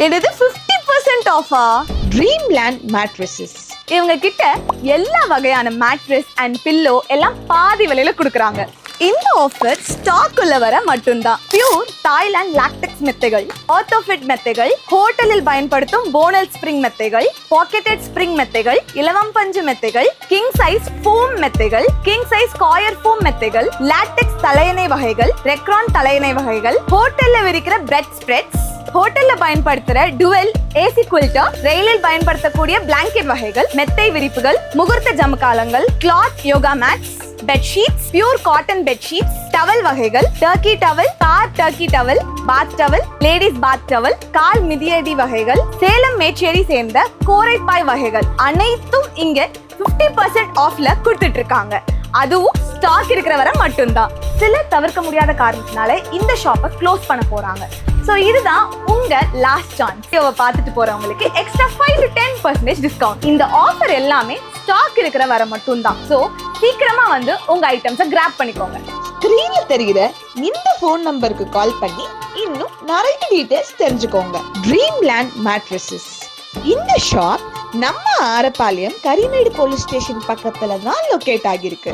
என்னது 50% ஆஃபா? Dreamland Mattresses. இவங்க கிட்ட எல்லா வகையான மேட்ரஸ் அண்ட் பில்லோ எல்லாம் பாதி விலையில கொடுக்குறாங்க. இந்த ஆஃபர் ஸ்டாக் உள்ள வர மட்டும்தான். பியூர் தாய்லாந்து லாக்டெக்ஸ் மெத்தைகள், ஆர்த்தோஃபிட் மெத்தைகள், ஹோட்டலில் பயன்படுத்தும் போனல் ஸ்ப்ரிங் மெத்தைகள், பாக்கெட்டட் ஸ்ப்ரிங் மெத்தைகள், இலவம் பஞ்சு மெத்தைகள், கிங் சைஸ் ஃபோம் மெத்தைகள், கிங் சைஸ் காயர் ஃபோம் மெத்தைகள், லாக்டெக்ஸ் தலையணை வகைகள், ரெக்ரான் தலையணை வகைகள், ஹோட்டல்ல விரிக்கிற பெட் ஸ்ப்ரெட்ஸ், ஹோட்டல்ல பயன்படுத்துற டுவெல் ஏசி குல்டர், ரயிலில் பயன்படுத்தக்கூடிய பிளாங்கெட் வகைகள், மெத்தை விரிப்புகள், முகூர்த்த ஜமகாலங்கள், cloth yoga mats, bedsheets, pure cotton bedsheets, towel வகைகள், turkey towel, car turkey towel, bath towel, ladies bath towel, கால் மிதியடி வகைகள், சேலம் மேச்சேரி சேர்ந்த கோரைப்பாய் வகைகள் அனைத்தும் இங்க 50% ஆஃப்ல கொடுத்துட்டு இருக்காங்க. அதுவும் ஸ்டாக் இருக்கிற வரை மட்டும்தான். சில தவிர்க்க முடியாத காரணத்தினால இந்த ஷாப்பை க்ளோஸ் பண்ண போறாங்க. ஸோ இதுதான் உங்க லாஸ்ட் சான்ஸ். பார்த்துட்டு போறவங்களுக்கு எக்ஸ்ட்ரா 5 to 10% டிஸ்கவுண்ட். இந்த ஆஃபர் எல்லாமே ஸ்டாக் இருக்கிற வரை மட்டும்தான். ஸோ சீக்கிரமா வந்து உங்க ஐட்டம்ஸை கிராப் பண்ணிக்கோங்க. ஸ்கிரீன்ல தெரிகிற இந்த ஃபோன் நம்பருக்கு கால் பண்ணி இன்னும் நிறைய டீடைல்ஸ் தெரிஞ்சுக்கோங்க. Dreamland Mattresses. இந்த ஷாப் நம்ம ஆரப்பாளையம் கரிமேடு போலீஸ் ஸ்டேஷன் பக்கத்துல தான் லொகேட் ஆகிருக்கு.